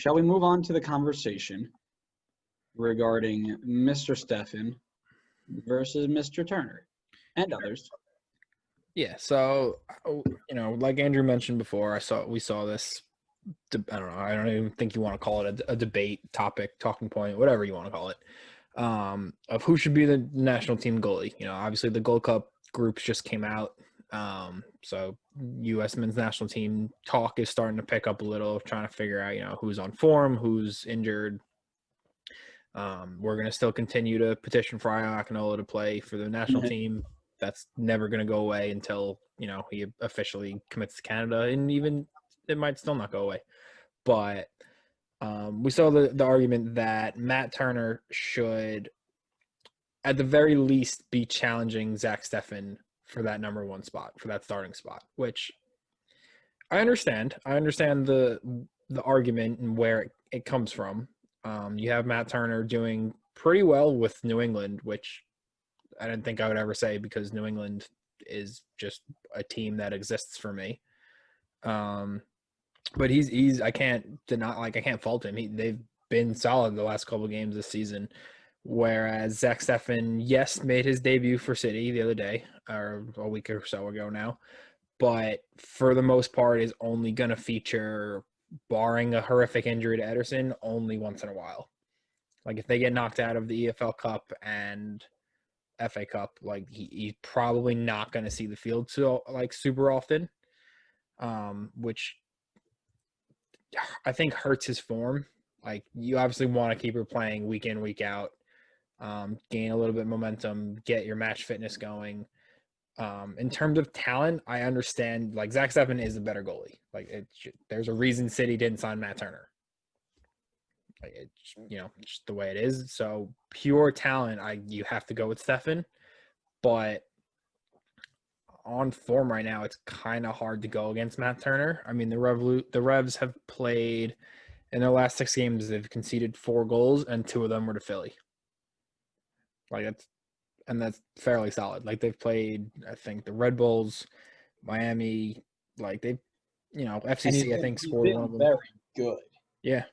shall we move on to the conversation regarding Mr. Steffen versus Mr. Turner and others? Yeah, so like Andrew mentioned before, we saw this. I don't know. I don't even think you want to call it a debate topic, talking point, whatever you want to call it, of who should be the national team goalie. Obviously the Gold Cup groups just came out, so U.S. men's national team talk is starting to pick up a little, trying to figure out who's on form, who's injured. We're going to still continue to petition for Io Akinola to play for the national team. That's never going to go away until, he officially commits to Canada, and even it might still not go away. But we saw the argument that Matt Turner should, at the very least, be challenging Zack Steffen for that number one spot, for that starting spot, which I understand. I understand the argument and where it comes from. You have Matt Turner doing pretty well with New England, which I didn't think I would ever say, because New England is just a team that exists for me. But he's I can't deny, I can't fault him. They've been solid the last couple of games this season. Whereas Zack Steffen, yes, made his debut for City the other day, or a week or so ago now, but for the most part is only going to feature, barring a horrific injury to Ederson, only once in a while. Like if they get knocked out of the EFL Cup and FA Cup, he's probably not going to see the field super often, which I think hurts his form. You obviously want to keep her playing week in, week out, gain a little bit of momentum, get your match fitness going. In terms of talent, I understand, Zack Steffen is the better goalie. There's a reason City didn't sign Matt Turner. It's just the way it is. So pure talent, you have to go with Steffen, but on form right now, it's kind of hard to go against Matt Turner. I mean, the Revs have played in their last 6 games. They've conceded 4 goals, and 2 of them were to Philly. That's fairly solid. They've played, I think, the Red Bulls, Miami. FCC, I think, scored one of them. Very good. Yeah.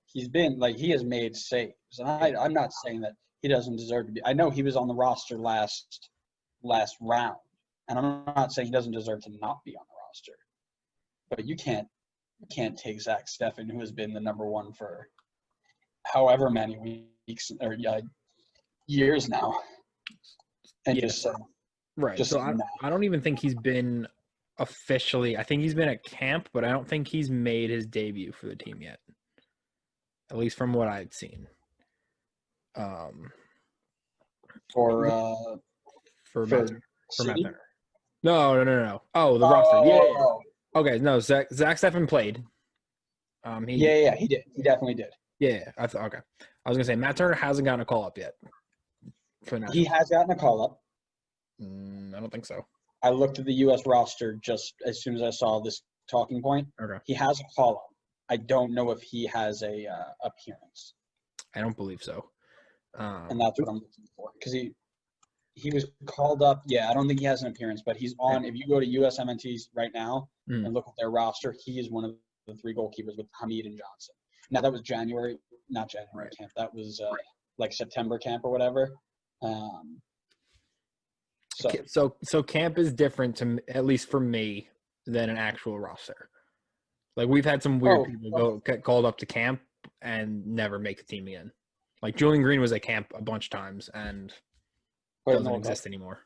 He's been, he has made saves. And I'm not saying that he doesn't deserve to be. I know he was on the roster last round. And I'm not saying he doesn't deserve to not be on the roster. But you can't take Zack Steffen, who has been the number one for however many weeks or years now, and just right. So I don't even think he's been officially. I think he's been at camp, but I don't think he's made his debut for the team yet, at least from what I've seen. For Matt Turner. No. Oh, the roster. Yeah. Okay, no, Zack Steffen played. He did. He definitely did. Yeah, okay. I was gonna say Matt Turner hasn't gotten a call up yet. He has gotten a call up. I don't think so. I looked at the U.S. roster just as soon as I saw this talking point. Okay. He has a call up. I don't know if he has a appearance. I don't believe so. And that's what I'm looking for, because he was called up. Yeah, I don't think he has an appearance, but he's on. If you go to USMNT right now and look at their roster, he is one of the 3 goalkeepers with Hamid and Johnson. Now, that was not January camp. That was September camp or whatever. So camp is different, at least for me, than an actual roster. We've had some weird people get called up to camp and never make the team again. Julian Green was at camp a bunch of times and doesn't exist anymore.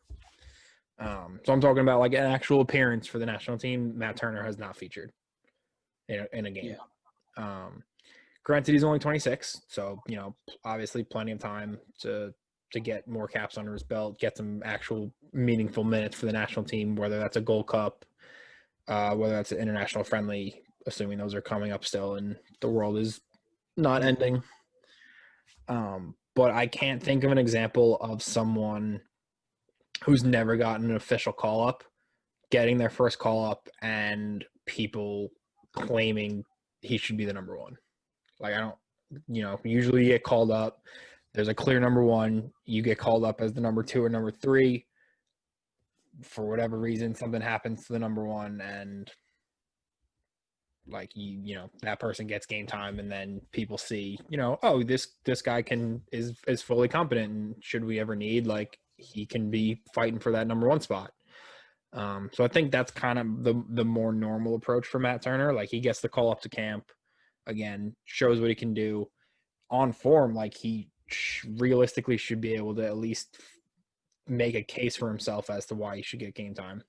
So I'm talking about an actual appearance for the national team. Matt Turner has not featured in a game. Yeah. Granted, he's only 26, so obviously plenty of time to get more caps under his belt, get some actual meaningful minutes for the national team, whether that's a Gold Cup, whether that's an international friendly, assuming those are coming up still and the world is not ending. But I can't think of an example of someone who's never gotten an official call up getting their first call up and people claiming he should be the number one. I don't, usually you get called up. There's a clear number one. You get called up as the number 2 or number 3. For whatever reason, something happens to the number 1 and like that person gets game time, and then people see, oh, this guy is fully competent, and should we ever need, like, he can be fighting for that number one spot. So I think that's kind of the more normal approach for Matt Turner. Like, he gets the call up to camp, again, shows what he can do on form. Like, he realistically should be able to at least make a case for himself as to why he should get game time.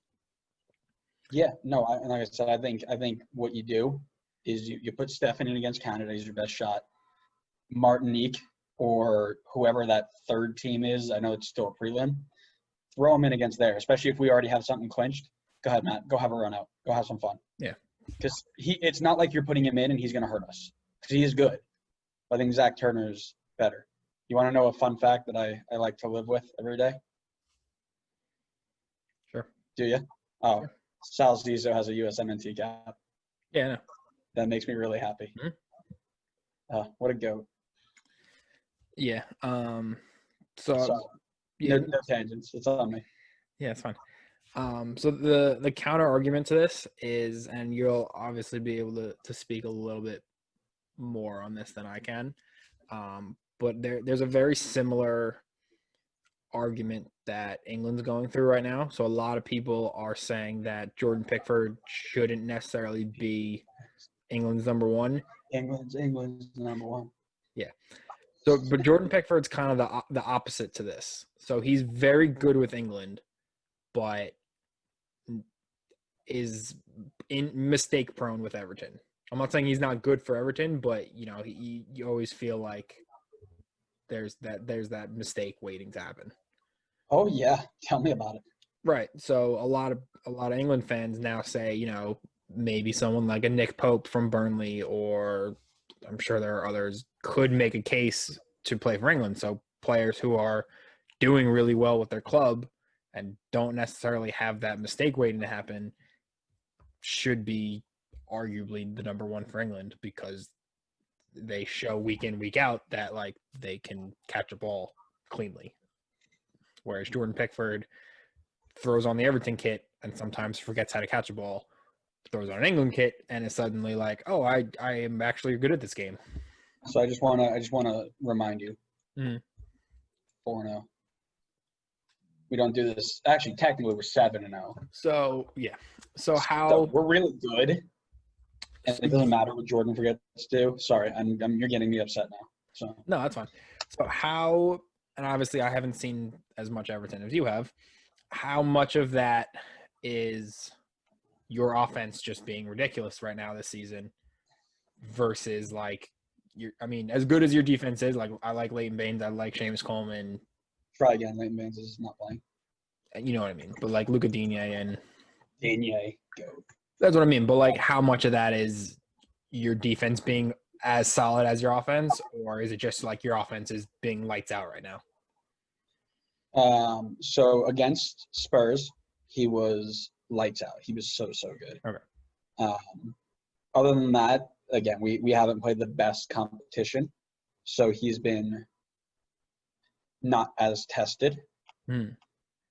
Yeah, no, like I said, I think what you do is you put Steffen in against Canada. He's your best shot. Martinique or whoever that third team is, I know it's still a prelim, throw him in against there, especially if we already have something clinched. Go ahead, Matt. Go have a run out. Go have some fun. Yeah. Because it's not like you're putting him in and he's going to hurt us, because he is good. I think Zach Turner's better. You want to know a fun fact that I like to live with every day? Sure. Do you? Oh, Sure. Sal Zizzo has a USMNT cap. Yeah, no. That makes me really happy. Mm-hmm. What a goat. Yeah. No tangents. It's on me. Yeah, it's fine. So the counter argument to this is, and you'll obviously be able to speak a little bit more on this than I can, but there's a very similar argument that England's going through right now. So a lot of people are saying that Jordan Pickford shouldn't necessarily be England's number one. England's number one. Yeah. So, but Jordan Pickford's kind of the opposite to this. So he's very good with England, but is in mistake prone with Everton. I'm not saying he's not good for Everton, but you always feel like there's that mistake waiting to happen. Oh yeah, tell me about it. Right. So a lot of England fans now say, maybe someone like a Nick Pope from Burnley, or I'm sure there are others, could make a case to play for England. So players who are doing really well with their club and don't necessarily have that mistake waiting to happen should be arguably the number one for England, because they show week in, week out that, like, they can catch a ball cleanly. Whereas Jordan Pickford throws on the Everton kit and sometimes forgets how to catch a ball, throws on an England kit, and is suddenly like, oh, I am actually good at this game. So I just wanna remind you. 4-0. We don't do this. Actually, technically, we're 7-0. So yeah. So how we're really good, and it doesn't matter what Jordan forgets to do. Sorry, you're getting me upset now. So no, that's fine. So how, and obviously I haven't seen as much Everton as you have. How much of that is your offense just being ridiculous right now this season versus, like, as good as your defense is, like, I like Leighton Baines, I like Seamus Coleman. Try again. Leighton Baines is not playing. You know what I mean? But like Luca Digne and go. That's what I mean. But like, how much of that is your defense being as solid as your offense, or is it just like your offense is being lights out right now? So against Spurs, he was lights out. He was so good. Okay. Other than that, again, we haven't played the best competition, so he's been not as tested.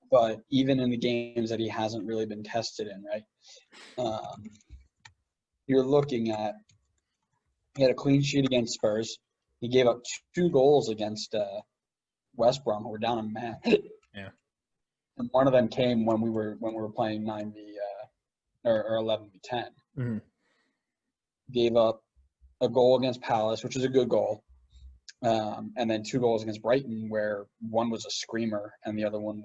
But even in the games that he hasn't really been tested in, right? You're looking at, he had a clean sheet against Spurs. He gave up 2 goals against West Brom, who were down a man. Yeah. And one of them came when we were playing 9v or 11v10. Mm-hmm. Gave up a goal against Palace, which was a good goal. And then 2 goals against Brighton, where one was a screamer and the other one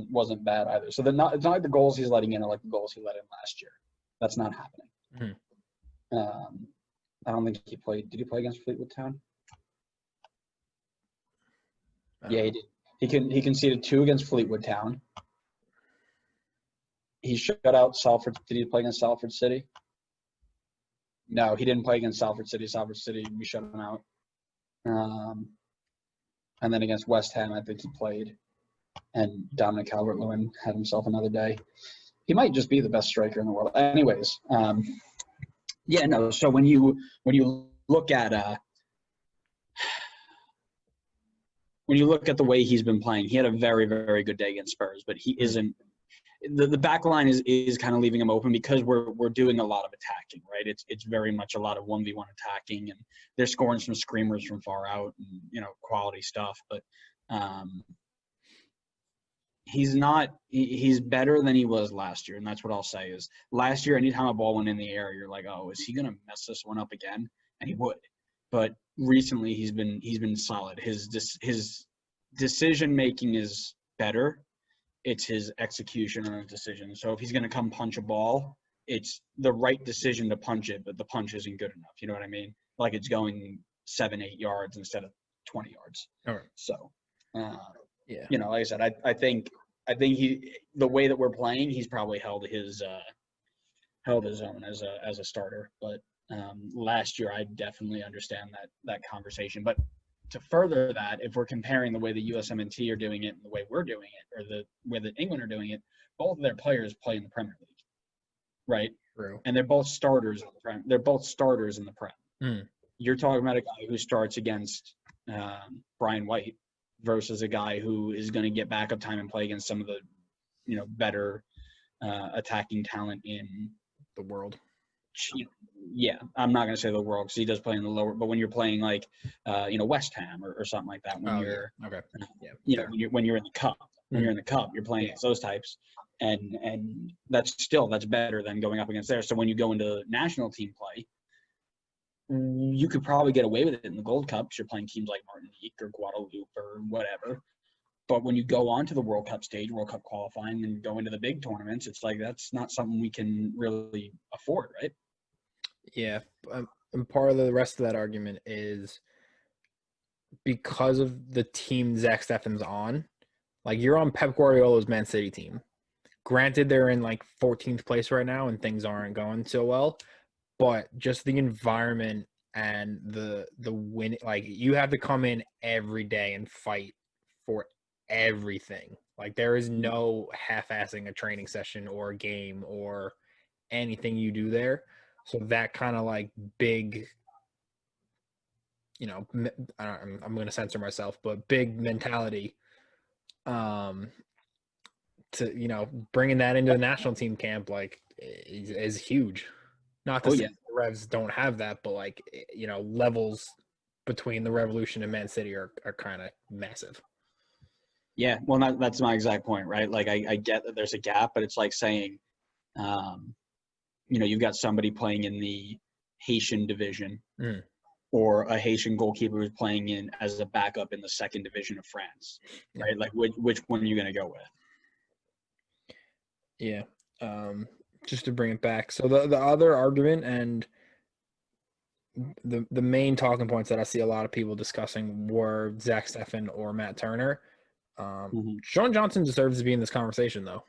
wasn't bad either. So it's not like the goals he's letting in are like the goals he let in last year. That's not happening. Mm-hmm. I don't think he played. Did he play against Fleetwood Town? Yeah, he did. He conceded 2 against Fleetwood Town. He shut out Salford. Did he play against Salford City? No, he didn't play against Salford City. Salford City, we shut him out. And then against West Ham, I think he played. And Dominic Calvert-Lewin had himself another day. He might just be the best striker in the world. Anyways, yeah, no. So when you look at the way he's been playing, he had a very, very good day against Spurs, but he isn't the back line is kind of leaving him open because we're doing a lot of attacking, right? It's very much a lot of 1v1 attacking, and they're scoring some screamers from far out and, you know, quality stuff. But he's better than he was last year, and that's what I'll say is last year, anytime a ball went in the air, you're like, oh, is he going to mess this one up again? And he would. But recently he's been solid. His decision making is better. It's his execution on his decision. So if he's going to come punch a ball, it's the right decision to punch it, but the punch isn't good enough. You know what I mean? Like it's going 7-8 yards instead of 20 yards. All right. So, yeah, you know, like I said, I think the way that we're playing, he's probably held his own as a starter. But last year, I definitely understand that conversation. But to further that, if we're comparing the way the USMNT are doing it and the way we're doing it, or the way that England are doing it, both of their players play in the Premier League, right? true. And they're both starters in the Prem. They're both starters in the Prem. Mm. You're talking about a guy who starts against Brian White versus a guy who is going to get backup time and play against some of the, you know, better attacking talent in The world. Yeah, I'm not going to say the world because he does play in the lower. But when you're playing like, you know, West Ham or something like that, when you're okay, yeah, you know, when you're in the cup, you're in the cup, you're playing against those types, and that's better than going up against there. So when you go into national team play, you could probably get away with it in the Gold Cup because you're playing teams like Martinique or Guadeloupe or whatever. But when you go on to the World Cup stage, World Cup qualifying, and go into the big tournaments, it's like that's not something we can really afford, right? yeah. And part of the rest of that argument is because of the team Zack Steffen's on. Like, you're on Pep Guardiola's Man City team. Granted, they're in like 14th place right now and things aren't going so well, but just the environment and the win, like, you have to come in every day and fight for everything. Like, there is no half-assing a training session or a game or anything you do there. So that kind of like big, you know, I'm going to censor myself, but big mentality, to, you know, bringing that into the national team camp, like, is huge. Not to say the Revs don't have that, but, like, you know, levels between the Revolution and Man City are kind of massive. Yeah, well, that's my exact point, right? Like, I get that there's a gap, but it's like saying, you know, you've got somebody playing in the Haitian division or a Haitian goalkeeper who's playing in as a backup in the second division of France, right? Like, which one are you going to go with? Yeah. Just to bring it back. So the other argument and the main talking points that I see a lot of people discussing were Zack Steffen or Matt Turner. Sean Johnson deserves to be in this conversation, though.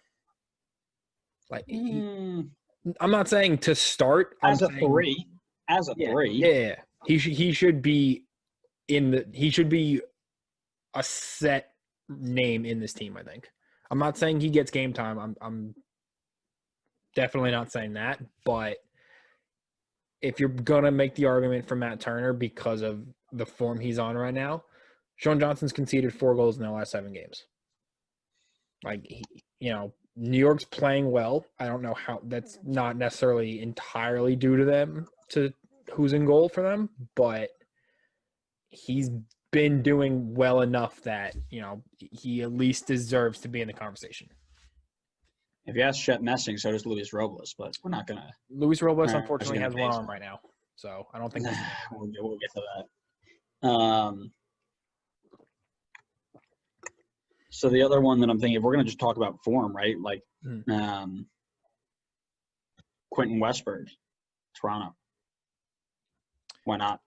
Like, I'm not saying to start as a three. Yeah, he should be he should be a set name in this team, I think. I'm not saying he gets game time. I'm definitely not saying that, but if you're gonna make the argument for Matt Turner because of the form he's on right now, Sean Johnson's conceded 4 goals in their last 7 games. Like, you know, New York's playing well. I don't know how that's not necessarily entirely due to them, to who's in goal for them, but he's been doing well enough that, you know, he at least deserves to be in the conversation. If you ask Shep Messing, so does Luis Robles, but we're not going to. Luis Robles, unfortunately, has one arm right now, so I don't think we'll get to that. So the other one that I'm thinking, if we're going to just talk about form, right? Like Quentin Westberg, Toronto. Why not?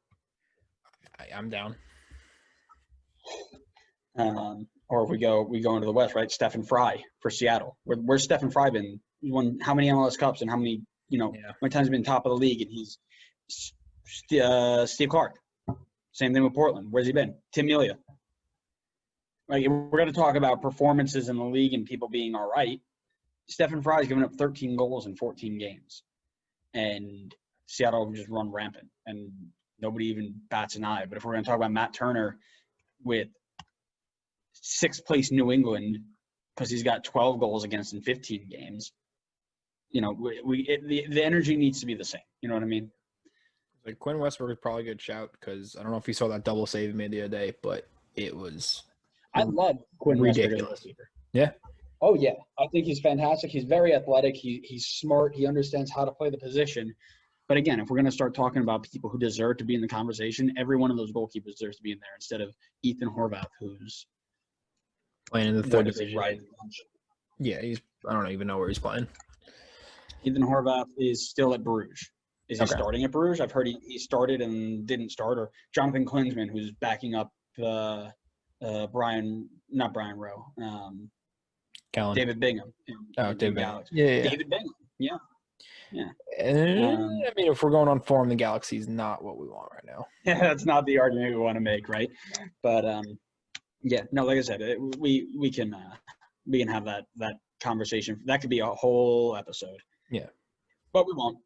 I'm down. Or if we go into the West, right? Stephen Fry for Seattle. Where's Stephen Fry been? He won how many MLS Cups and how many, you know, how many times he's been top of the league? And he's Steve Clark. Same thing with Portland. Where's he been? Tim Melia. Like, if we're going to talk about performances in the league and people being all right, Stephen Fry's given up 13 goals in 14 games. And Seattle just run rampant. And nobody even bats an eye. But if we're going to talk about Matt Turner with 6th place New England because he's got 12 goals against in 15 games. You know, the energy needs to be the same. You know what I mean? Like Quinn Westberg is probably a good shout because I don't know if you saw that double save he made the other day, but it was I love Quinn Westberg as a goalkeeper. Yeah. Oh yeah, I think he's fantastic. He's very athletic. He's smart. He understands how to play the position. But again, if we're going to start talking about people who deserve to be in the conversation, every one of those goalkeepers deserves to be in there instead of Ethan Horvath, who's playing in the third division. Right. Yeah, I don't even know where he's playing. Ethan Horvath is still at Bruges. Is he starting at Bruges? I've heard he started and didn't start. Or Jonathan Klinsmann, who's backing up not Brian Rowe, David Bingham. David Bingham. Yeah. David Bingham. Yeah. Yeah. I mean, if we're going on form, the Galaxy's not what we want right now. Yeah, that's not the argument we want to make, right? But yeah, no, like I said, we can have that conversation. That could be a whole episode. Yeah. But we won't.